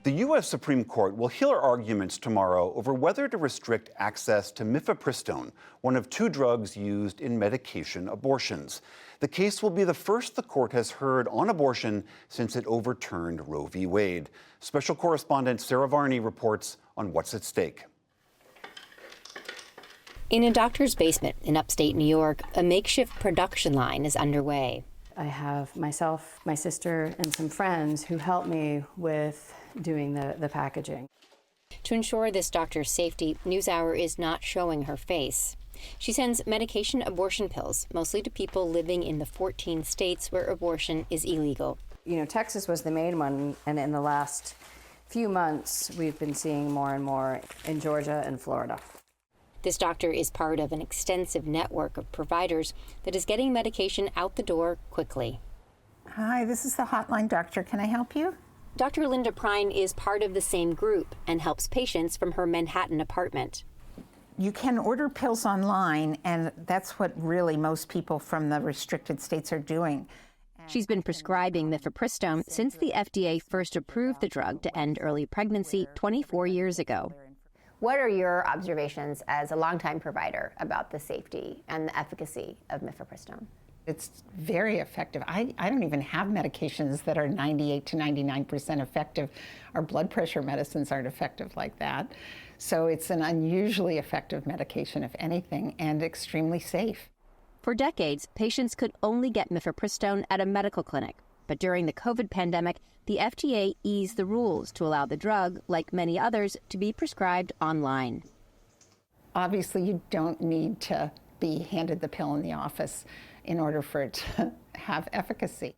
The U.S. Supreme Court will hear arguments tomorrow over whether to restrict access to mifepristone, one of two drugs used in medication abortions. The case will be the first the court has heard on abortion since it overturned Roe v. Wade. Special correspondent Sarah Varney reports on what's at stake. In a doctor's basement in upstate New York, a makeshift production line is underway. I have myself, my sister, and some friends who help me with doing the packaging. To ensure this doctor's safety, NewsHour is not showing her face. She sends medication abortion pills, mostly to people living in the 14 states where abortion is illegal. You know, Texas was the main one, and in the last few months, we've been seeing more and more in Georgia and Florida. This doctor is part of an extensive network of providers that is getting medication out the door quickly. Hi, this is the hotline doctor. Can I help you? Dr. Linda Prine is part of the same group and helps patients from her Manhattan apartment. You can order pills online, and that's what really most people from the restricted states are doing. She's been prescribing mifepristone since the FDA first approved the drug to end early pregnancy 24 years ago. What are your observations as a longtime provider about the safety and the efficacy of mifepristone? It's very effective. I don't even have medications that are 98 to 99% effective. Our blood pressure medicines aren't effective like that. So it's an unusually effective medication, if anything, and extremely safe. For decades, patients could only get mifepristone at a medical clinic. But during the COVID pandemic, the FDA eased the rules to allow the drug, like many others, to be prescribed online. Obviously, you don't need to be handed the pill in the office in order for it to have efficacy.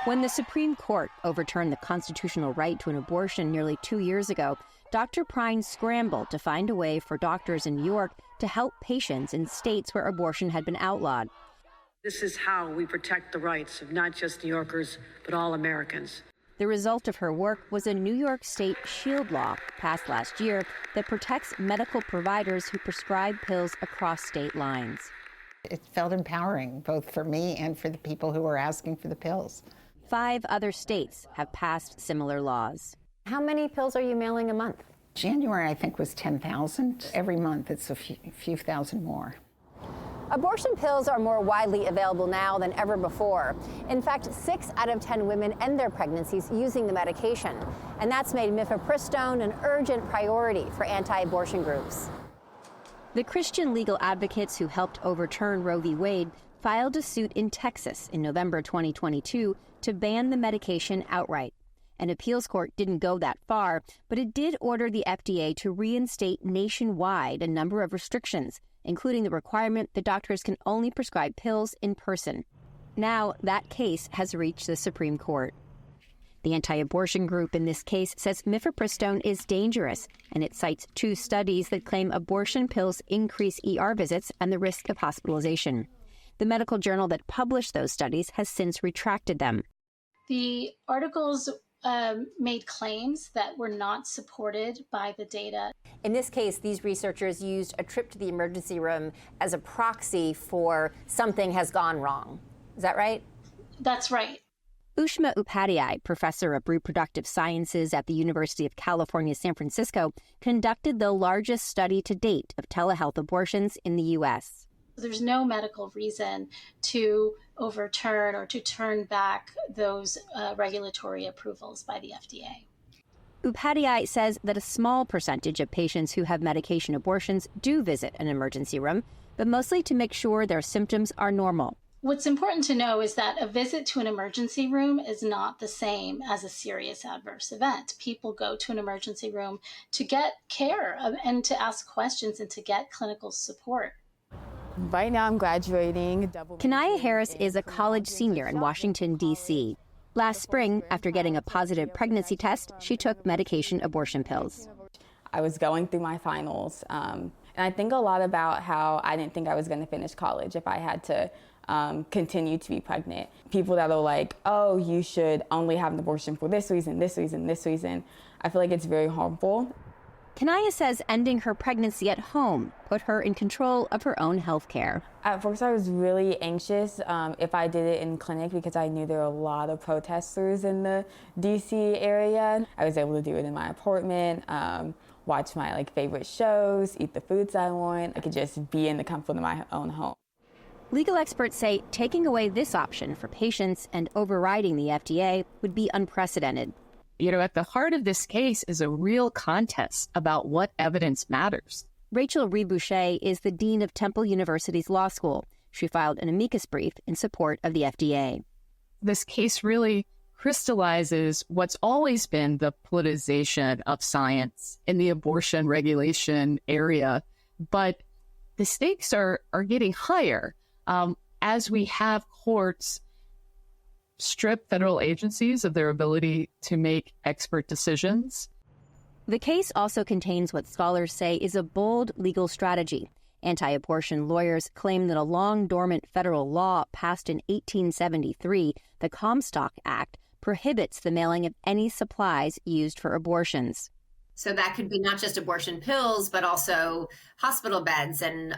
When the Supreme Court overturned the constitutional right to an abortion nearly 2 years ago, Dr. Prine scrambled to find a way for doctors in New York to help patients in states where abortion had been outlawed. This is how we protect the rights of not just New Yorkers, but all Americans. The result of her work was a New York State SHIELD law passed last year that protects medical providers who prescribe pills across state lines. It felt empowering, both for me and for the people who were asking for the pills. 5 other states have passed similar laws. How many pills are you mailing a month? January, I think, was 10,000. Every month, it's a few thousand more. Abortion pills are more widely available now than ever before. In fact, 6 out of 10 women end their pregnancies using the medication. And that's made mifepristone an urgent priority for anti-abortion groups. The Christian legal advocates who helped overturn Roe v. Wade filed a suit in Texas in November 2022 to ban the medication outright. An appeals court didn't go that far, but it did order the FDA to reinstate nationwide a number of restrictions, including the requirement that doctors can only prescribe pills in person. Now, that case has reached the Supreme Court. The anti-abortion group in this case says mifepristone is dangerous, and it cites 2 studies that claim abortion pills increase ER visits and the risk of hospitalization. The medical journal that published those studies has since retracted them. The articles made claims that were not supported by the data. In this case, these researchers used a trip to the emergency room as a proxy for something has gone wrong. Is that right? That's right. Ushma Upadhyay, professor of reproductive sciences at the University of California, San Francisco, conducted the largest study to date of telehealth abortions in the U.S. There's no medical reason to overturn or to turn back those regulatory approvals by the FDA. Upadhyay says that a small percentage of patients who have medication abortions do visit an emergency room, but mostly to make sure their symptoms are normal. What's important to know is that a visit to an emergency room is not the same as a serious adverse event. People go to an emergency room to get care and to ask questions and to get clinical support. Right now I'm graduating. Kanaya Harris is a college senior in Washington, D.C. Last spring, after getting a positive pregnancy test, she took medication abortion pills. I was going through my finals, and I think a lot about how I didn't think I was going to finish college if I had to continue to be pregnant. People that are like, oh, you should only have an abortion for this reason, this reason, this reason. I feel like it's very harmful. Kanaya says ending her pregnancy at home put her in control of her own health care. At first, I was really anxious if I did it in clinic because I knew there were a lot of protesters in the DC area. I was able to do it in my apartment, watch my favorite shows, eat the foods I want. I could just be in the comfort of my own home. Legal experts say taking away this option for patients and overriding the FDA would be unprecedented. You know, at the heart of this case is a real contest about what evidence matters. Rachel Reed-Boucher is the dean of Temple University's law school. She filed an amicus brief in support of the FDA. This case really crystallizes what's always been the politicization of science in the abortion regulation area. But the stakes are getting higher as we have courts strip federal agencies of their ability to make expert decisions. The case also contains what scholars say is a bold legal strategy. Anti-abortion lawyers claim that a long-dormant federal law passed in 1873, the Comstock Act, prohibits the mailing of any supplies used for abortions. So that could be not just abortion pills, but also hospital beds and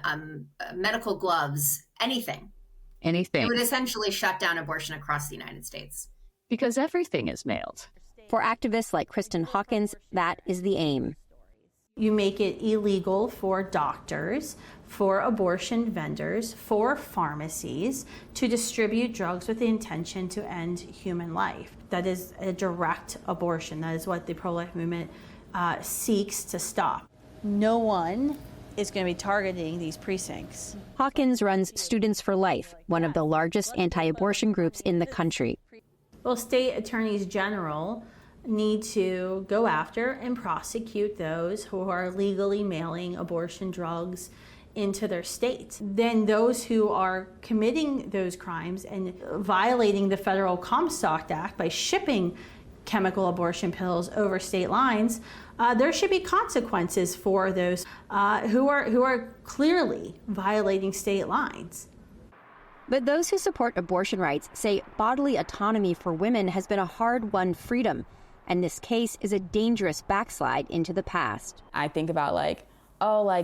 medical gloves, anything. Anything. It would essentially shut down abortion across the United States. Because everything is mailed. For activists like Kristen Hawkins, that is the aim. You make it illegal for doctors, for abortion vendors, for pharmacies to distribute drugs with the intention to end human life. That is a direct abortion. That is what the pro-life movement seeks to stop. No one is going to be targeting these precincts. Hawkins runs Students for Life, one of the largest anti-abortion groups in the country. Well, state attorneys general need to go after and prosecute those who are legally mailing abortion drugs into their states. Then those who are committing those crimes and violating the federal Comstock Act by shipping chemical abortion pills over state lines, there should be consequences for those who are clearly violating state lines. But those who support abortion rights say bodily autonomy for women has been a hard-won freedom, and this case is a dangerous backslide into the past. I think about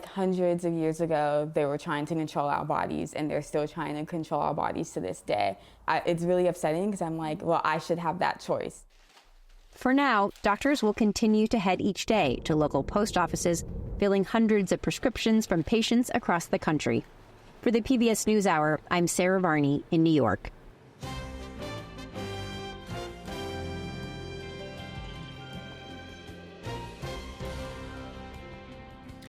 hundreds of years ago, they were trying to control our bodies, and they're still trying to control our bodies to this day. It's really upsetting because I'm like, well, I should have that choice. For now, doctors will continue to head each day to local post offices, filling hundreds of prescriptions from patients across the country. For the PBS NewsHour, I'm Sarah Varney in New York.